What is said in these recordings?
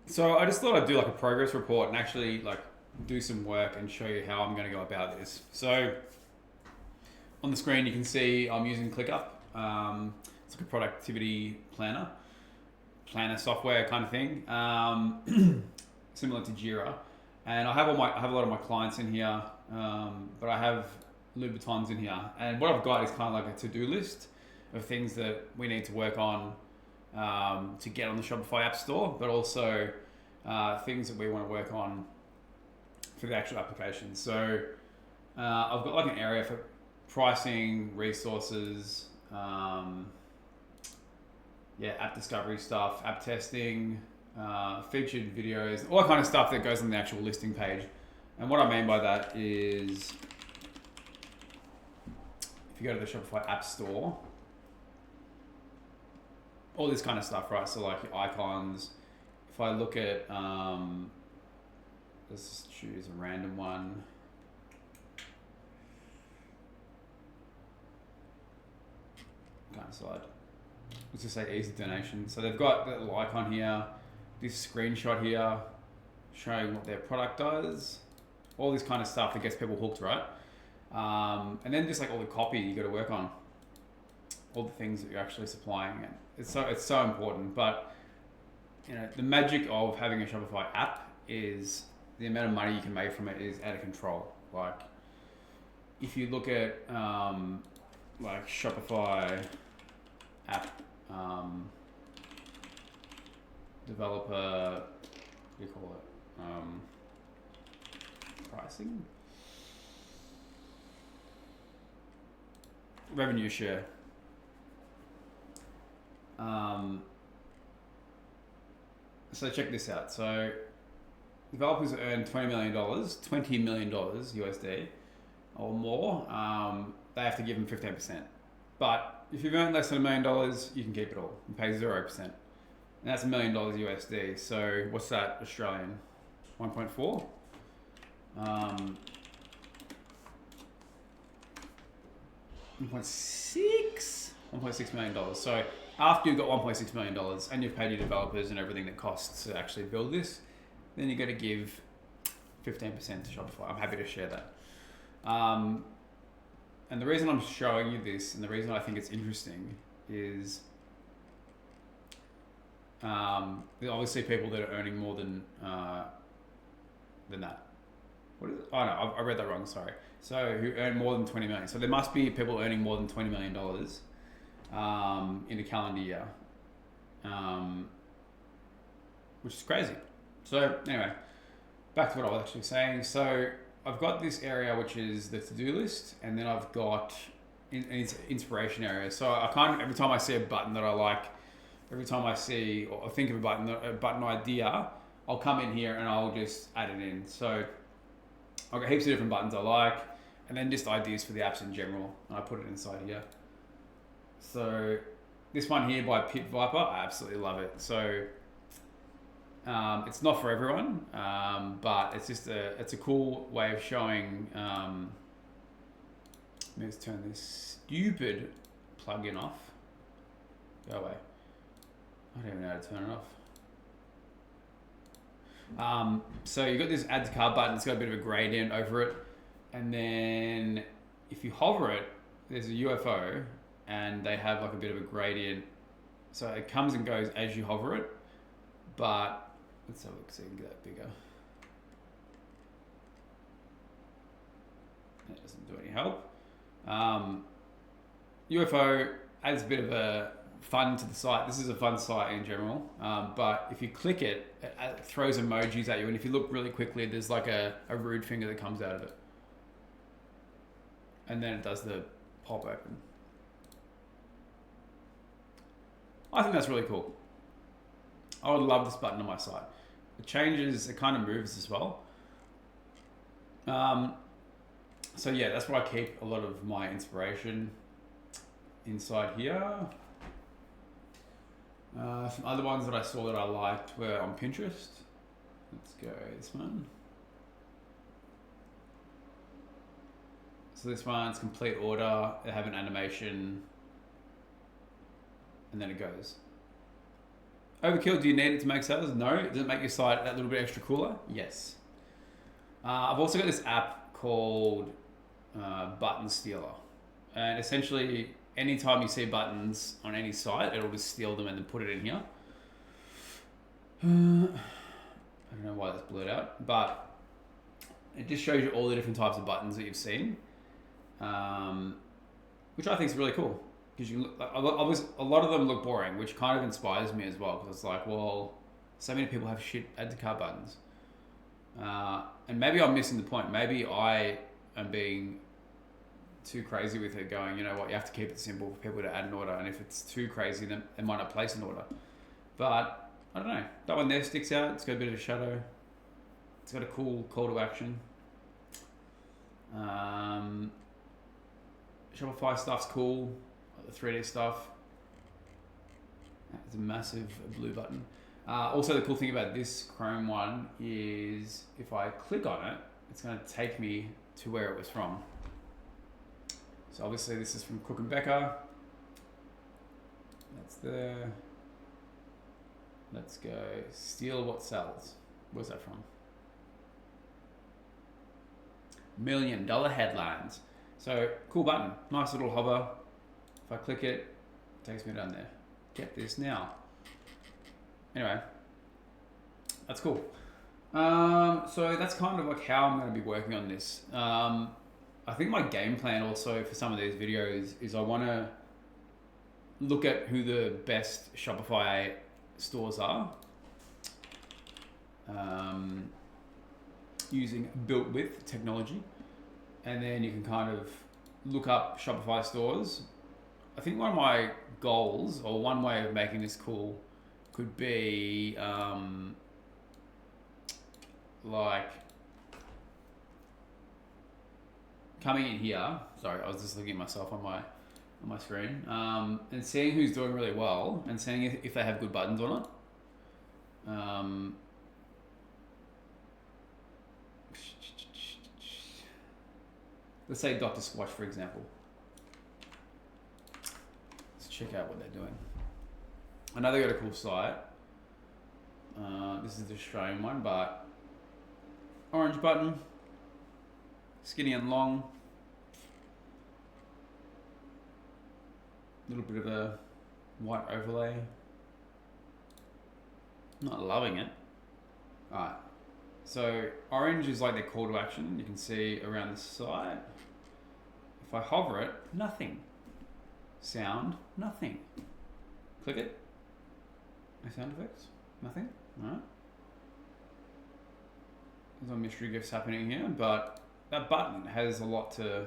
So I just thought I'd do like a progress report and actually like do some work and show you how I'm going to go about this. So on the screen you can see I'm using ClickUp. It's like a productivity planner software kind of thing, similar to Jira. And I have a lot of my clients in here, but I have Louboutins in here. And what I've got is kind of like a to-do list of things that we need to work on to get on the Shopify App Store, but also things that we want to work on for the actual application. So I've got like an area for pricing, resources, app discovery stuff, app testing, featured videos, all that kind of stuff that goes on the actual listing page. And what I mean by that is if you go to the Shopify App Store, all this kind of stuff, right? So like your icons. If I look at, let's just choose a random one. Kind of side. Let's just say easy donation. So they've got that little icon here, this screenshot here, showing what their product does, all this kind of stuff that gets people hooked, right? And then just like all the copy you got to work on, all the things that you're actually supplying. And it's so important. But you know, the magic of having a Shopify app is the amount of money you can make from it is out of control. Like if you look at like Shopify app developer, what do you call it? Pricing? Revenue share. So check this out. So developers earn $20 million USD or more, they have to give them 15%. But if you've earned less than $1 million, you can keep it all and pay 0%. And that's $1 million USD. So what's that Australian? 1.4? 1.6 million dollars. So after you've got $1.6 million and you've paid your developers and everything that costs to actually build this, then you've got to give 15% to Shopify. I'm happy to share that. And the reason I'm showing you this and the reason I think it's interesting is there are obviously people that are earning more than that. What is it? Oh no, I read that wrong, sorry. So who earn more than 20 million. So there must be people earning more than $20 million in a calendar year, which is crazy. So anyway, back to what I was actually saying. So I've got this area which is the to-do list, and then I've got it's inspiration area. So I kind of, every time I see a button that I like, every time I see or think of a button idea, I'll come in here and I'll just add it in. So I've got heaps of different buttons I like, and then just ideas for the apps in general, and I put it inside here. So this one here by Pit Viper, I absolutely love it. So it's not for everyone, but it's just it's a cool way of showing. Let's turn this stupid plugin off. Go away. I don't even know how to turn it off. So you've got this add to cart button. It's got a bit of a gradient over it, and then if you hover it, there's a UFO, and they have like a bit of a gradient. So it comes and goes as you hover it, but let's have a look so you can get that bigger. That doesn't do any help. UFO adds a bit of a fun to the site. This is a fun site in general, but if you click it, it throws emojis at you, and if you look really quickly, there's like a rude finger that comes out of it, and then it does the pop open. I think that's really cool. I would love this button on my site. It changes, it kind of moves as well. So yeah, that's where I keep a lot of my inspiration inside here. Some other ones that I saw that I liked were on Pinterest. Let's go this one. So this one's complete order. They have an animation, and then it goes. Overkill, do you need it to make sales? No. Does it make your site that little bit extra cooler? Yes. I've also got this app called Button Stealer. And essentially, anytime you see buttons on any site, it'll just steal them and then put it in here. I don't know why that's blurred out, but it just shows you all the different types of buttons that you've seen, which I think is really cool. Because a lot of them look boring, which kind of inspires me as well. Because it's like, well, so many people have shit add to cart buttons, and maybe I'm missing the point. Maybe I am being too crazy with it. Going, you know what? You have to keep it simple for people to add an order, and if it's too crazy, then they might not place an order. But I don't know. That one there sticks out. It's got a bit of a shadow. It's got a cool call to action. Shopify stuff's cool. The 3D stuff. It's a massive blue button. Also, the cool thing about this Chrome one is if I click on it, it's going to take me to where it was from. So obviously this is from Cook and Becker. That's there. Let's go steal what sells. Where's that from? $1 million headlines. So cool button, nice little hover. If I click it, it takes me down there. Get this now. Anyway, that's cool. So that's kind of like how I'm going to be working on this. I think my game plan also for some of these videos is I want to look at who the best Shopify stores are, using built with technology, and then you can kind of look up Shopify stores. I think one of my goals, or one way of making this cool, could be like coming in here. Sorry, I was just looking at myself on my screen, and seeing who's doing really well, and seeing if they have good buttons or not. Let's say Dr. Squatch, for example. Check out what they're doing. I know they got a cool site. This is the Australian one, but orange button, skinny and long, little bit of a white overlay. Not loving it. Alright, so orange is like their call to action. You can see around the site. If I hover it, nothing. Sound, nothing. Click it. No sound effects, nothing. Alright. There's some mystery gifts happening here, but that button has a lot to,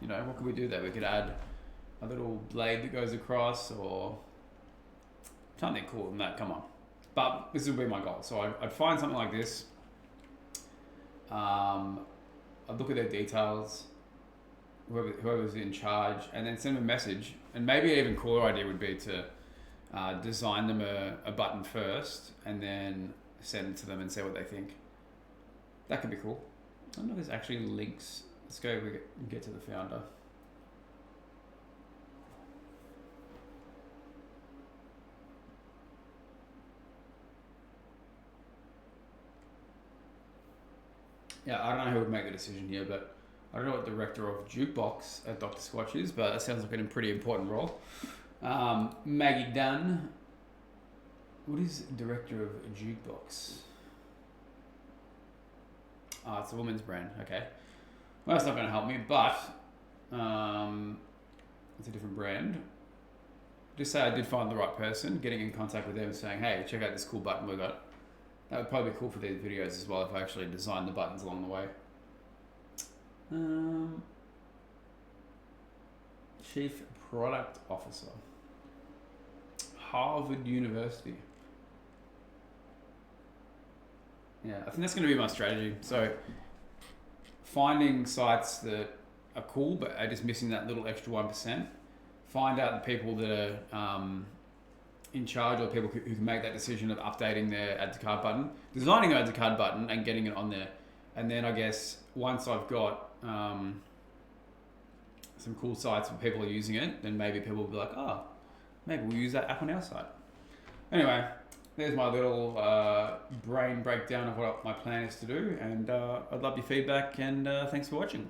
you know, what could we do there? We could add a little blade that goes across, or something cool than that, come on. But this would be my goal. So I'd find something like this. I'd look at their details, whoever's in charge, and then send them a message. And maybe an even cooler idea would be to design them a button first, and then send it to them and see what they think. That could be cool. I don't know if there's actually links. Let's go get to the founder. Yeah, I don't know who would make the decision here, but I don't know what director of jukebox at Dr. Squatch is, but that sounds like a pretty important role. Maggie Dunn. What is director of a jukebox? Oh, it's a woman's brand. Okay. Well, that's not going to help me, but it's a different brand. Just say I did find the right person, getting in contact with them, saying, hey, check out this cool button we got. That would probably be cool for these videos as well if I actually designed the buttons along the way. Chief Product Officer. Harvard University. Yeah, I think that's going to be my strategy. So finding sites that are cool but are just missing that little extra 1%. Find out the people that are in charge, or people who can make that decision of updating their add to cart button, designing an add to cart button and getting it on there. And then I guess once I've got some cool sites where people are using it, then maybe people will be like, oh, maybe we'll use that app on our site. Anyway, there's my little brain breakdown of what my plan is to do, and I'd love your feedback, and thanks for watching.